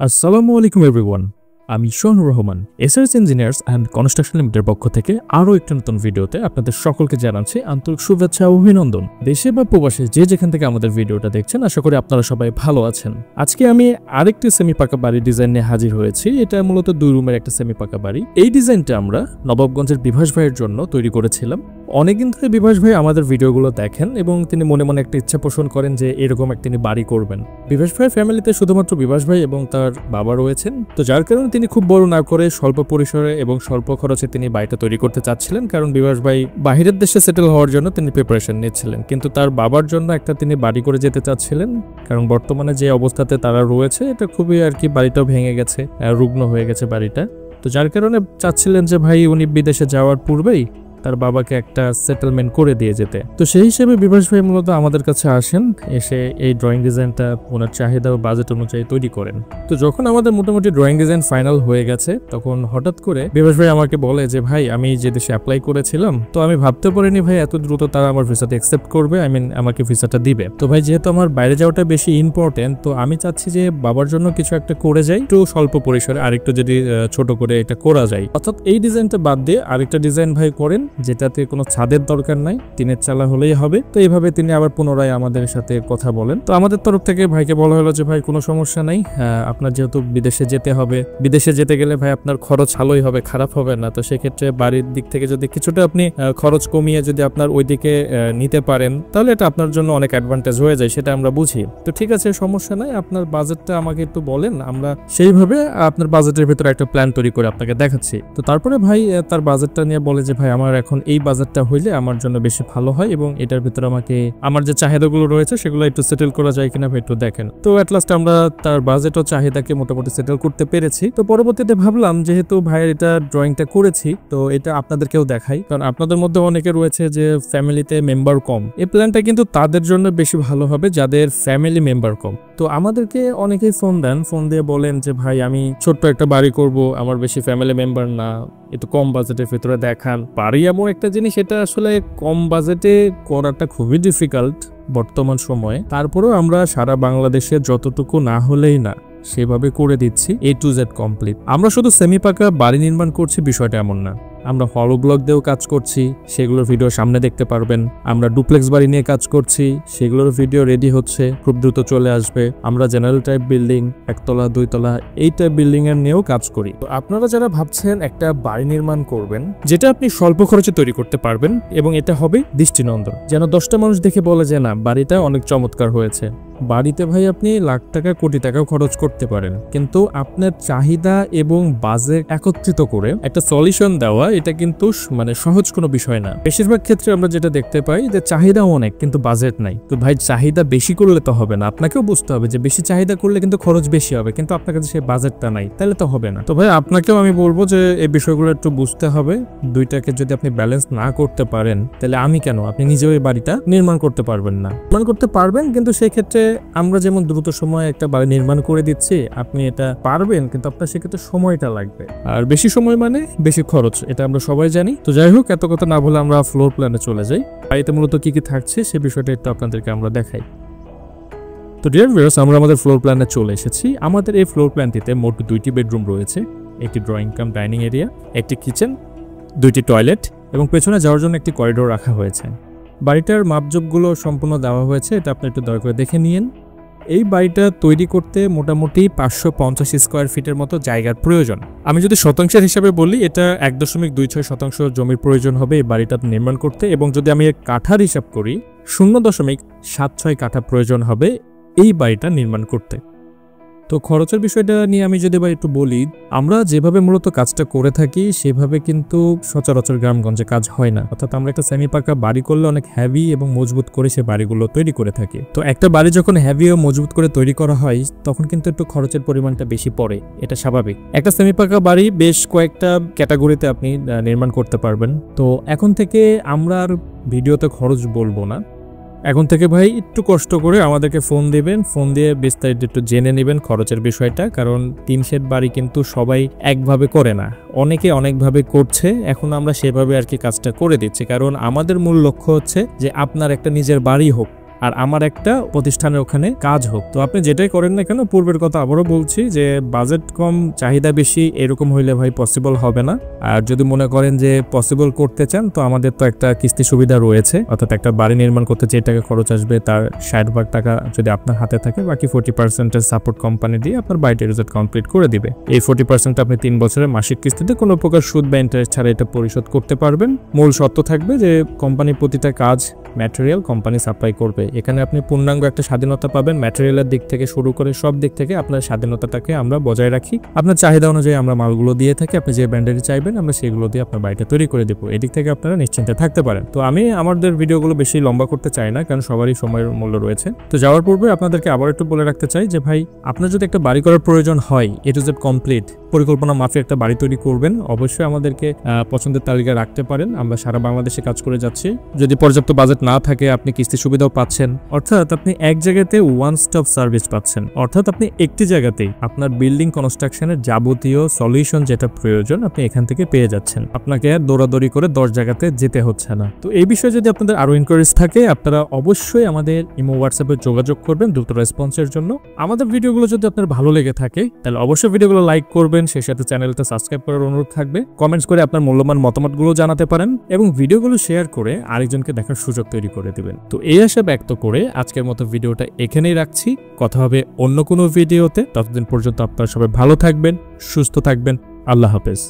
আসসালামু আলাইকুম এভরিওয়ান, আমি Shonur Rahman SRS engineers and construction লিমিটেডের পক্ষ থেকে আরও একটি নতুন ভিডিওতে আপনাদের সকলকে জানাচ্ছি আন্তরিক শুভেচ্ছা ও অভিনন্দন। দেশে বা প্রবাসে যে যেখান থেকে আমাদের ভিডিওটা দেখছেন, আশা করি আপনারা সবাই ভালো আছেন। আজকে আমি আরেকটি সেমি পাকা বাড়ির ডিজাইন নিয়ে হাজির হয়েছি। এটা মূলত 2 রুমের একটা সেমি পাকা বাড়ি। এই ডিজাইনটা আমরা নবাবগঞ্জের বিভাস ভাইয়ের জন্য তৈরি করেছিলাম। অনেকদিন ধরে বিভাস ভাই আমাদের ভিডিওগুলো দেখেন এবং তিনি মনে মনে একটা ইচ্ছা পোষণ করেন যে এরকম তিনি বাড়ি করবেন। বিভাস ভাইয়ের ফ্যামিলিতে শুধুমাত্র বিভাস ভাই এবং তার বাবা রয়েছেন, তো যার কারণে তিনি খুব বড় না করে স্বল্প পরিসরে এবং স্বল্প খরচে তিনি বাড়িটা তৈরি করতে চাচ্ছিলেন। কারণ বিভাস ভাই বাহিরের দেশে সেটেল হওয়ার জন্য তিনি প্রিপারেশন নিচ্ছিলেন, কিন্তু তার বাবার জন্য তিনি বাড়ি করে যেতে চাচ্ছিলেন। কারণ বর্তমানে যে অবস্থাতে তারা রয়েছে, এটা খুবই বাড়িটাও ভেঙে গেছে, রুগ্ন হয়ে গেছে বাড়িটা। তো যার কারণে চাচ্ছিলেন যে ভাই উনি বিদেশে যাওয়ার পূর্বেই তার বাবাকে একটা সেটেলমেন্ট করে দিয়ে যেতে। তো সেই হিসেবে বিভাস ভাই মূলত আমাদের কাছে আসেন, এসে এই ড্রয়িং ডিজাইনটা ওনার চাহিদা ও বাজেট অনুযায়ী তৈরি করেন। তো যখন আমাদের মোটামুটি ড্রয়িং ডিজাইন ফাইনাল হয়ে গেছে, তখন হঠাৎ করে বিভাস ভাই আমাকে বলে যে ভাই, আমি যে দেশে অ্যাপ্লাই করেছিলাম, তো আমি ভাবতে পারিনি ভাই এত দ্রুত তারা আমার ভিসাটা অ্যাকসেপ্ট করবে, আমাকে ভিসাটা দিবে। তো ভাই যেহেতু আমার বাইরে যাওয়াটা বেশি ইম্পর্টেন্ট, তো আমি চাচ্ছি যে বাবার জন্য কিছু একটা করে যাই, একটু স্বল্প পরিসরে আরেকটু যদি ছোট করে এটা করা যায়। অর্থাৎ এই ডিজাইনটা বাদ দিয়ে আরেকটা ডিজাইন ভাই করেন, যেটাতে কোনো ছাদের দরকার নাই, টিনের চালা হলেই হবে। তো এইভাবে তিনি আবার পুনরায় আমাদের সাথে কথা বলেন। তো আমাদের তরফ থেকে ভাইকে বলা হলো যে ভাই কোনো সমস্যা নাই, আপনার যেহেতু বিদেশে যেতে হবে, বিদেশে যেতে গেলে ভাই আপনার খরচ ভালোই হবে, খারাপ হবে না। তো সেক্ষেত্রে বাড়ির দিক থেকে যদি কিছুটা আপনি খরচ কমিয়ে যদি আপনার ওইদিকে নিতে পারেন, তাহলে এটা আপনার জন্য অনেক অ্যাডভান্টেজ হয়ে যায়, সেটা আমরা বুঝি। তো ঠিক আছে, সমস্যা নাই, আপনার বাজেটটা আমাকে একটু বলেন, আমরা সেইভাবে আপনার বাজেটের ভিতরে একটা প্ল্যান তৈরি করে আপনাকে দেখাচ্ছি। তো তারপরে ভাই তার বাজেটটা নিয়ে বলে যে ভাই, আমার এখন এই বাজেটটা হইলে আমার জন্য বেশি ভালো হয় এবং এটার ভিতরে আমাকে আমার যে চাহিদাগুলো রয়েছে সেগুলো একটু সেটেল করা যায় কিনা ভাই একটু দেখেন। তো এট লাস্ট আমরা তার বাজেট ও চাহিদাকে মোটামুটি সেটেল করতে পেরেছি। তো পরবর্তীতে ভাবলাম যেহেতু ভাইয়ের এটা ড্রয়িংটা করেছি, তো এটা আপনাদেরকেও দেখাই, কারণ আপনাদের মধ্যে অনেকে রয়েছে যে ফ্যামিলিতে মেম্বার কম। এই প্ল্যানটা কিন্তু তাদের জন্য বেশি ভালো হবে যাদের ফ্যামিলি মেম্বার কম। তো আমাদেরকে অনেকেই ফোন দেন, ফোন দিয়ে বলেন যে ভাই, আমি ছোট্ট একটা বাড়ি করব, আমার বেশি ফ্যামিলি মেম্বার না, একটু কম বাজেটের ভিতরে দেখান। বাড়ি এমন একটা জিনিস, এটা আসলে কম বাজেটে করাটা খুবই ডিফিকাল্ট বর্তমান সময়ে। তারপরেও আমরা সারা বাংলাদেশে যতটুকু না হলেই না সেভাবে করে দিচ্ছি, A to Z কমপ্লিট। আমরা শুধু সেমি পাকা বাড়ি নির্মাণ করছি বিষয়টা এমন না, আমরা হলো ব্লক দিয়েও কাজ করছি, সেগুলোর ভিডিও সামনে দেখতে পারবেন। আমরা ডুপ্লেক্স বাড়ি নিয়ে কাজ করছি, সেগুলোর ভিডিও রেডি হচ্ছে, খুব দ্রুত চলে আসবে। আমরা জেনারেল টাইপ বিল্ডিং, 1 তলা 2 তলা এই টাইপ বিল্ডিং এর নিয়েও কাজ করি। তো আপনারা যারা ভাবছেন একটা বাড়ি নির্মাণ করবেন যেটা আপনি স্বল্প খরচে তৈরি করতে পারবেন এবং এটা হবে দৃষ্টিনন্দন, যেন 10টা মানুষ দেখে বলে যে না, বাড়িটা অনেক চমৎকার হয়েছে। বাড়িতে ভাই আপনি লাখ টাকা কোটি টাকাও খরচ করতে পারেন, কিন্তু আপনার চাহিদা এবং বাজেট একত্রিত করে একটা সলিউশন দেওয়া, এটা কিন্তু সহজ কোনো বিষয় না। বেশিরভাগ ক্ষেত্রে আমরা যেটা দেখতে পাই যে চাহিদা অনেক কিন্তু বাজেট নাই। তো ভাই, চাহিদা বেশি করলে তো হবে না, আপনাকেও বুঝতে হবে যে বেশি চাহিদা করলে কিন্তু খরচ বেশি হবে, কিন্তু আপনার কাছে সেই বাজেটটা নাই, তাহলে তো হবে না। তো ভাই, আপনাকেও আমি বলবো যে এই বিষয়গুলো একটু বুঝতে হবে। দুইটাকে যদি আপনি ব্যালেন্স না করতে পারেন, তাহলে আমি কেন, আপনি নিজেও এই বাড়িটা নির্মাণ করতে পারবেন না। নির্মাণ করতে পারবেন, কিন্তু সেই ক্ষেত্রে আমরা যেমন দ্রুত সময়ে একটা বাড়ি নির্মাণ করে দিচ্ছি, আপনি এটা পারবেন, কিন্তু আপনার সেক্ষেত্রে সময়টা লাগবে, আর বেশি সময় মানে বেশি খরচ, এটা আমরা সবাই জানি। তো যাই হোক, এত কথা না বলে আমরা ফ্লোর প্ল্যানে চলে যাই। বাড়িতে মূলত কি কি থাকছে সে বিষয়টা একটু আপনাদেরকে আমরা দেখাই। তো ডিয়ার ভিউয়ার্স, আমরা আমাদের ফ্লোর প্ল্যানে চলে এসেছি। আমাদের এই ফ্লোর প্ল্যানটিতে মোট 2টি বেডরুম রয়েছে, একটি ড্রয়িং কাম ডাইনিং এরিয়া, একটি কিচেন, 2টি টয়লেট এবং পেছনে যাওয়ার জন্য একটি করিডোর রাখা হয়েছে। বাড়িটার মাপজোপগুলো সম্পূর্ণ দেওয়া হয়েছে, এটা আপনি একটু দয়া করে দেখে নিন। এই বাড়িটা তৈরি করতে মোটামুটি 550 স্কোয়ার ফিটের মতো জায়গার প্রয়োজন। আমি যদি শতাংশের হিসাবে বলি, এটা 1.26 শতাংশ জমির প্রয়োজন হবে এই বাড়িটা নির্মাণ করতে, এবং যদি আমি কাঠার হিসাব করি 0.76 কাঠা প্রয়োজন হবে এই বাড়িটা নির্মাণ করতে। তো খরচের বিষয়টা নিয়ে আমি যদি একটু বলি, আমরা যেভাবে মূলত কাজটা করে থাকি সেভাবে কিন্তু সচরাচর গ্রামগঞ্জে কাজ হয় না। অর্থাৎ আমরা একটা সেমি পাকা বাড়ি করলে অনেক হেভি এবং মজবুত করে সে বাড়িগুলো তৈরি করে থাকি। তো একটা বাড়ি যখন হেভি ও মজবুত করে তৈরি করা হয়, তখন কিন্তু একটু খরচের পরিমাণটা বেশি পড়ে, এটা স্বাভাবিক। একটা সেমি পাকা বাড়ি বেশ কয়েকটা ক্যাটাগরিতে আপনি নির্মাণ করতে পারবেন। তো এখন থেকে আমরা আর ভিডিওতে খরচ বলবো না, এখন থেকে ভাই একটু কষ্ট করে আমাদেরকে ফোন দিবেন, ফোন দিয়ে বিস্তারিত একটু জেনে নেবেন খরচের বিষয়টা। কারণ টিন শেড বাড়ি কিন্তু সবাই একভাবে করে না, অনেকে অনেকভাবে করছে। এখন আমরা সেভাবে কাজটা করে দিচ্ছি, কারণ আমাদের মূল লক্ষ্য হচ্ছে যে আপনার একটা নিজের বাড়ি হোক, আর আমার একটা প্রতিষ্ঠানের ওখানে কাজ হোক। তো আপনি যেটাই করেন না কেন, পূর্বের কথা আবারও বলছি যে বাজেট কম চাহিদা বেশি এরকম হইলে ভাই পসিবল হবে না। আর যদি মনে করেন যে পসিবল করতে চান, তো আমাদের তো একটা কিস্তি সুবিধা রয়েছে, অর্থাৎ একটা বাড়ি নির্মাণ করতে যে টাকা খরচ আসবে তার 60% টাকা যদি আপনার হাতে থাকে, বাকি 40% সাপোর্ট কোম্পানি দিয়ে আপনার বাড়িটা রিজেক্ট কমপ্লিট করে দিবে। এই 40% আপনি 3 বছরের মাসিক কিস্তিতে কোনো প্রকার সুদ বা ইন্টারেস্ট ছাড়া এটা পরিশোধ করতে পারবেন। মূল শর্ত থাকবে যে কোম্পানির প্রতিটা কাজ ম্যাটেরিয়াল কোম্পানি সাপ্লাই করবে। এখানে আপনি পূর্ণাঙ্গ একটা স্বাধীনতা পাবেন, ম্যাটেরিয়ালের দিক থেকে শুরু করে সব দিক থেকে আপনার স্বাধীনতাটাকে আমরা বজায় রাখি। আপনার চাহিদা অনুযায়ী আমরা মালগুলো দিয়ে থাকি, আপনি যে ব্র্যান্ডেরই চাইবেন আমরা সেগুলো দিয়ে আপনার বাড়িটা তৈরি করে দেবো। এদিক থেকে আপনারা নিশ্চিন্তে থাকতে পারেন। তো আমি আমাদের ভিডিওগুলো বেশি লম্বা করতে চাই না, কারণ সবারই সময়ের মূল্য রয়েছে। তো যাওয়ার পূর্বে আপনাদেরকে আবার একটু বলে রাখতে চাই যে ভাই, আপনার যদি একটা বাড়ি করার প্রয়োজন হয়, এ টু জেড কমপ্লিট পরিকল্পনা মাফিক একটা বাড়ি তৈরি করবেন, অবশ্যই আমাদেরকে পছন্দের তালিকা রাখতে পারেন। আমরা সারা বাংলাদেশে কাজ করে যাচ্ছি। যদি পর্যাপ্ত বাজেট না থাকে, আপনি কিস্তি সুবিধাও পাচ্ছেন, অর্থাৎ আপনি এক জায়গাতে ওয়ান স্টপ সার্ভিস পাচ্ছেন, অর্থাৎ আপনি একটি জায়গাতেই আপনার বিল্ডিং কনস্ট্রাকশনের যাবতীয় সলিউশন যেটা প্রয়োজন আপনি এখান থেকে পেয়ে যাচ্ছেন। আপনাকে আর দৌড়াদৌড়ি করে 10 জায়গাতে যেতে হচ্ছে না। তো এই বিষয়ে যদি আপনাদের আরো ইনকোয়ারিজ থাকে, আপনারা অবশ্যই আমাদের ইমো হোয়াটসঅ্যাপে যোগাযোগ করবেন দ্রুত রেসপন্সের জন্য। আমাদের ভিডিওগুলো যদি আপনার ভালো লেগে থাকে, তাহলে অবশ্যই ভিডিওগুলো লাইক করবেন, সেই সাথে চ্যানেলটা সাবস্ক্রাইব করার অনুরোধ থাকবে। কমেন্টস করে আপনার মূল্যবান মতামতগুলো জানাতে পারেন এবং ভিডিওগুলো শেয়ার করে আরেকজনকে দেখার সুযোগ তৈরি করে দিবেন। তো এই আশা ব্যক্ত করে আজকের মতো ভিডিওটা এখানেই রাখছি। কথা হবে অন্য কোনো ভিডিওতে। ততদিন পর্যন্ত আপনারা সবাই ভালো থাকবেন, সুস্থ থাকবেন। আল্লাহ হাফেজ।